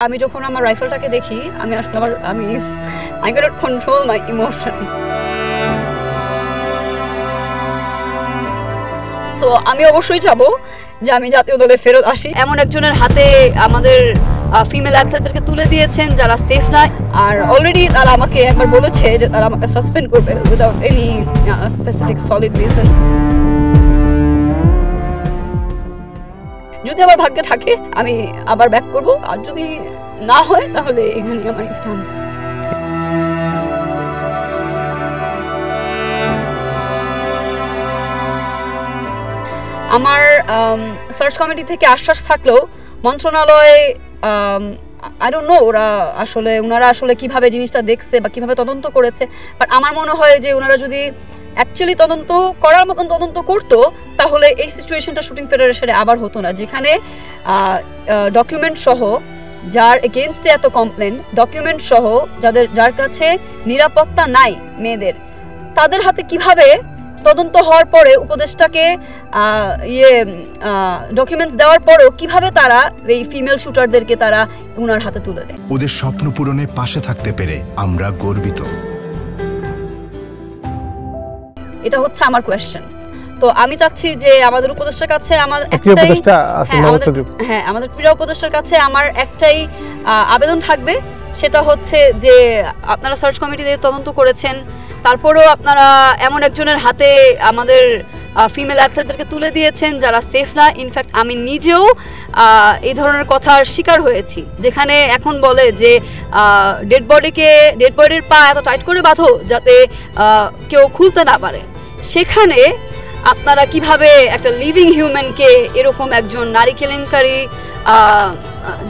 আমি যখন আমার রাইফেলটাকে দেখি আমি আসলে I cannot control my emotion. তো আমি অবশ্যই চাবো যে আমি জাতীয় দলে ফেরত আসি। এমন একজনের হাতে আমাদের ফিমেল অ্যাথলেটদেরকে তুলে দিয়েছেন যারা সেফ না, আর অলরেডি তারা আমাকে একবার বলেছে যে তারা আমাকে সাসপেন্ড করবে without any specific solid reason. যদি আমার ভাগ্যে থাকে আমি আবার ব্যাক করব, আর যদি না হয় তাহলে এখানে আমার স্থান। আমার সার্চ কমিটি থেকে আশ্বাস থাকলেও মন্ত্রণালয় আই ডোন্ট নো ওনারা আসলে কিভাবে জিনিসটা দেখছে বা কিভাবে তদন্ত করেছে, বাট আমার মনে হয় যে ওনারা যদি অ্যাকচুয়ালি তদন্ত করার মতন তদন্ত করতো তাহলে এই সিচুয়েশনটা শুটিং ফেডারেশনে আবার হতো না, যেখানে ডকুমেন্ট সহ যার এগেইনস্টে এত কমপ্লেন, ডকুমেন্ট সহ যার কাছে নিরাপত্তা নাই মেয়েদের, তাদের হাতে কিভাবে তদন্ত হওয়ার পরে উপদেষ্টাকে ডকুমেন্টস দেওয়ার পরেও কিভাবে তারা এই ফিমেল শুটারদেরকে তারা ওনার হাতে তুলে দেয়। ওদের স্বপ্ন পূরণে পাশে থাকতে পেরে আমরা গর্বিত। এটা হচ্ছে আমার কোয়েশ্চেন। তো আমি চাচ্ছি যে আমাদের উপদেষ্টার কাছে আমাদের ক্রীড়া উপদেষ্টার কাছে আমার একটাই আবেদন থাকবে, সেটা হচ্ছে যে আপনারা সার্চ কমিটিতে তদন্ত করেছেন, তারপরেও আপনারা এমন একজনের হাতে আমাদের ফিমেল অ্যাথলেটদেরকে তুলে দিয়েছেন যারা সেফ না। ইনফ্যাক্ট আমি নিজেও এই ধরনের কথার শিকার হয়েছি, যেখানে এখন বলে যে ডেড বডির পা এত টাইট করে বাঁধো যাতে কেউ খুলতে না পারে। সেখানে আপনারা কিভাবে একটা লিভিং হিউম্যানকে এরকম একজন নারী কেলেঙ্কারি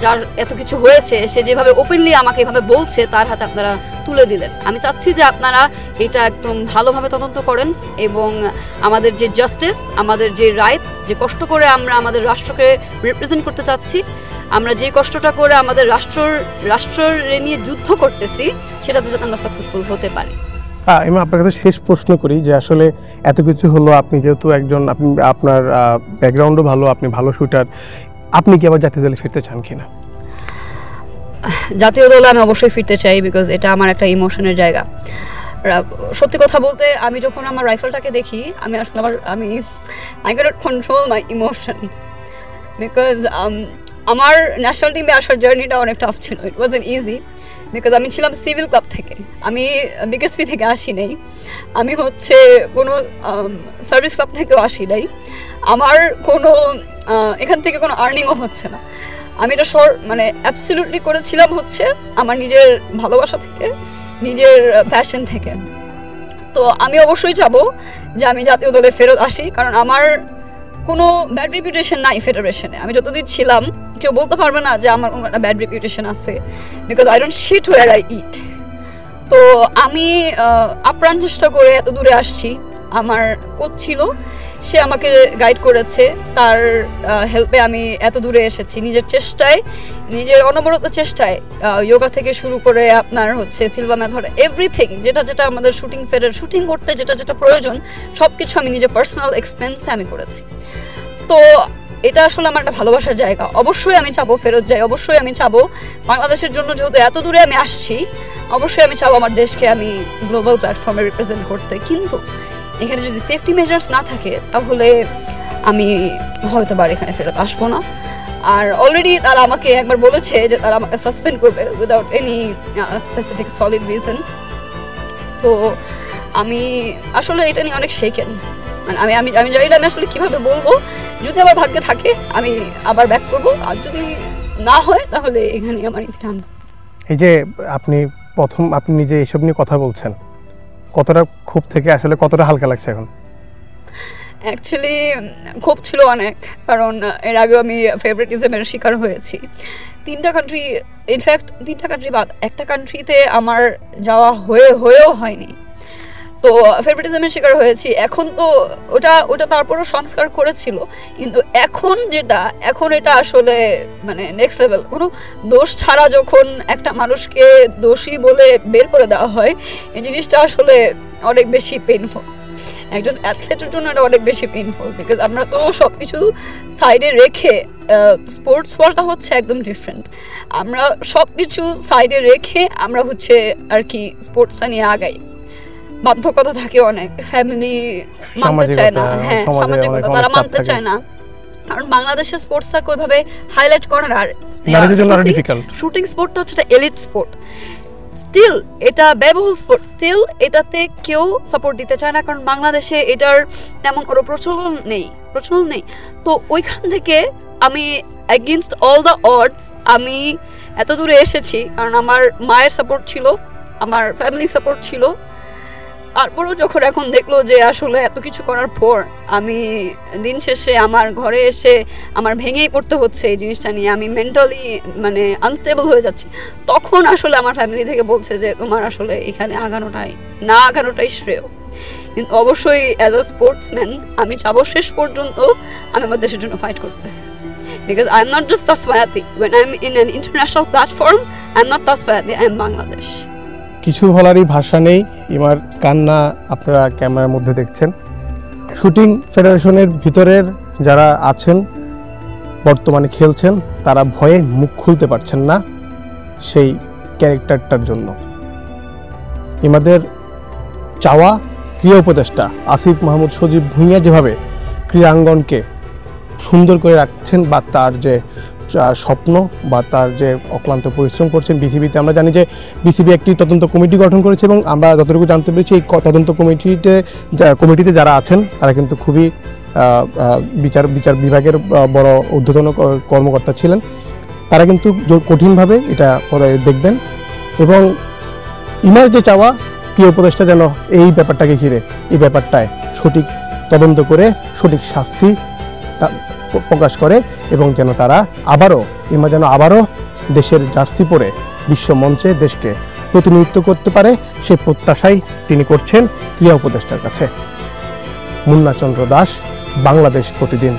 যার এত কিছু হয়েছে, সে যেভাবে ওপেনলি আমাকে এভাবে বলছে তার হাতে আপনারা তুলে দিলেন। আমি চাচ্ছি যে আপনারা এটা একদম ভালোভাবে তদন্ত করেন এবং আমাদের যে জাস্টিস, আমাদের যে রাইটস, যে কষ্ট করে আমরা আমাদের রাষ্ট্রকে রিপ্রেজেন্ট করতে চাচ্ছি, আমরা যে কষ্টটা করে আমাদের রাষ্ট্র নিয়ে যুদ্ধ করতেছি, সেটাতে যাতে আমরা সাকসেসফুল হতে পারি। আমি আপনার কাছে শেষ প্রশ্ন করি যে আসলে এত কিছু হলো, আপনি যেহেতু আপনার ব্যাকগ্রাউন্ডও ভালো, আপনি ভালো শুটার, আপনি কি আবার জাতীয় দলে ফিরতে চান কিনা? জাতীয় দলে আমি অবশ্যই ফিরতে চাই, বিকজ এটা আমার একটা ইমোশনের জায়গা। সত্যি কথা বলতে আমি যখন আমার রাইফেলটাকে দেখি আমি আসলে I cannot control my emotion, because আমার ন্যাশনাল টিমে আসার জার্নিটা অনেক টাফ ছিল। ইট ওয়াজন্ট ইজি, বিকজ আমি ছিলাম সিভিল ক্লাব থেকে, আমি বিকেএসপি থেকে আসি নাই, আমি হচ্ছে কোনো সার্ভিস ক্লাব থেকেও আসি নাই, আমার কোনো এখান থেকে কোনো আর্নিংও হচ্ছে না। আমি এটা অ্যাবসলিউটলি করেছিলাম হচ্ছে আমার নিজের ভালোবাসা থেকে, নিজের প্যাশন থেকে। তো আমি অবশ্যই চাবো যে আমি জাতীয় দলে ফেরত আসি, কারণ আমার কোনো ব্যাড রেপুটেশন নাই ফেডারেশনে। আমি যতদিন ছিলাম কেউ বলতে পারবে না যে আমার কোনো একটা ব্যাড রেপুটেশন আছে, because I don't sit where I eat. তো আমি আপ্রাণ চেষ্টা করে এত দূরে আসছি। আমার কোচ ছিল, সে আমাকে গাইড করেছে, তার হেল্পে আমি এত দূরে এসেছি। নিজের অনবরত চেষ্টায় যোগা থেকে শুরু করে আপনার হচ্ছে সিলভা মেথড, এভরিথিং যেটা আমাদের শুটিং করতে যেটা প্রয়োজন সব কিছু আমি নিজের পার্সোনাল এক্সপেন্সে আমি করেছি। তো এটা আসলে আমার একটা ভালোবাসার জায়গা। অবশ্যই আমি চাবো ফেরত যাই, অবশ্যই আমি চাবো বাংলাদেশের জন্য, যেহেতু এত দূরে আমি আসছি, অবশ্যই আমি চাবো আমার দেশকে আমি গ্লোবাল প্ল্যাটফর্মে রিপ্রেজেন্ট করতে। কিন্তু এখানে যদি সেফটি মেজার্স না থাকে তাহলে আমি হয়তো এখানে ফেরত আসবো না। আর অলরেডি তারা আমাকে একবার বলেছে যে তারা আমাকে সাসপেন্ড করবে without any specific solid reason. তো আমি আসলে এটা নিয়ে অনেক শেকেন, আমি জানি না আমি আসলে কিভাবে বলবো। যদি আমার ভাগ্যে থাকে আমি আবার ব্যাক করব, আর যদি না হয় তাহলে এখানে আমার স্থান। এই যে আপনি নিজে এসব নিয়ে কথা বলছেন, কতটা ক্ষোভ থেকে আসলে কতটা হালকা লাগছে এখন? অ্যাকচুয়ালি ক্ষোভ ছিল অনেক, কারণ এর আগেও আমি ফেভারিটিজমের শিকার হয়েছি। 3টা কান্ট্রি, ইনফ্যাক্ট 3টা কান্ট্রি বাদ একটা কান্ট্রিতে আমার যাওয়া হয়েও হয়নি। তো ফেভারিটিজমের শিকার হয়েছি। এখন তো ওটা তারপরও সংস্কার করেছিল, কিন্তু এখন এটা আসলে নেক্সট লেভেল। কোনো দোষ ছাড়া যখন একটা মানুষকে দোষী বলে বের করে দেওয়া হয়, এই জিনিসটা আসলে অনেক বেশি পেইনফুল। একজন অ্যাথলেটের জন্য এটা অনেক বেশি পেইনফুল, বিকজ আমরা তো সব কিছু সাইডে রেখে, স্পোর্টস ওয়ার্ল্ডটা হচ্ছে একদম ডিফারেন্ট। আমরা সব কিছু সাইডে রেখে আমরা হচ্ছে আর কি স্পোর্টসটা নিয়ে আগাই। বাধ্যকতা থাকে অনেক, ফ্যামিলি মানতে চায় না, হ্যাঁ সামাজিকতা তারা মানতে চায় না, কারণ বাংলাদেশের স্পোর্টসটাকে ওইভাবে হাইলাইট করার। আর শুটিং স্পোর্টটা হচ্ছে একটা এলিট স্পোর্ট, স্টিল এটা ব্যয়বহুল স্পোর্ট, স্টিল এটাতে কেউ সাপোর্ট দিতে চায় না, কারণ বাংলাদেশে এটার তেমন কোনো প্রচলন নেই। তো ওইখান থেকে আমি এগেইনস্ট অল দ্য অডস আমি এত দূরে এসেছি, কারণ আমার মায়ের সাপোর্ট ছিল, আমার ফ্যামিলি সাপোর্ট ছিল। তারপরেও যখন এখন দেখলো যে আসলে এত কিছু করার পর আমি দিন শেষে আমার ঘরে এসে আমার ভেঙেই পড়তে হচ্ছে এই জিনিসটা নিয়ে, আমি মেন্টালি মানে আনস্টেবল হয়ে যাচ্ছি, তখন আসলে আমার ফ্যামিলি থেকে বলছে যে তোমার আসলে এখানে আগানোটাই শ্রেয়। কিন্তু অবশ্যই অ্যাজ আ স্পোর্টসম্যান আমি চাবো শেষ পর্যন্ত আমি আমার দেশের জন্য ফাইট করতে, because I'm not just Tasmayati. When I'm in an international platform, I'm not Tasmayati, I'm Bangladesh. কিছু বলারই ভাষা নেই। ইমার কান্না আপনারা ক্যামেরার মধ্যে দেখছেন। শুটিং ফেডারেশনের ভিতরের যারা আছেন বর্তমানে খেলছেন, তারা ভয়ে মুখ খুলতে পারছেন না সেই ক্যারেক্টারটার জন্য। ইমাদের চাওয়া ক্রীড়া উপদেষ্টা আসিফ মাহমুদ সজীব ভুঁইয়া যেভাবে ক্রীড়াঙ্গনকে সুন্দর করে রাখছেন, বা তার যে স্বপ্ন বা তার যে অক্লান্ত পরিশ্রম করছেন বিসিবিতে, আমরা জানি যে বিসিবি একটি তদন্ত কমিটি গঠন করেছে, এবং আমরা যতটুকু জানতে পেরেছি এই তদন্ত কমিটিতে যারা আছেন তারা কিন্তু খুবই বিচার বিভাগের বড় ঊর্ধ্বতন কর্মকর্তা ছিলেন। তারা কিন্তু কঠিনভাবে এটা দেখবেন, এবং ইমার যে চাওয়া ক্রীড়া উপদেষ্টা যেন এই ব্যাপারটাকে ঘিরে এই ব্যাপারটায় সঠিক তদন্ত করে সঠিক শাস্তি প্রকাশ করে, এবং যেন তারা ইমা যেন আবারও দেশের জার্সি পরে বিশ্ব মঞ্চে দেশকে প্রতিনিধিত্ব করতে পারে, সেই প্রত্যাশাই তিনি করছেন ক্রীড়া উপদেষ্টার কাছে। মুন্না চন্দ্র দাস, বাংলাদেশ প্রতিদিন।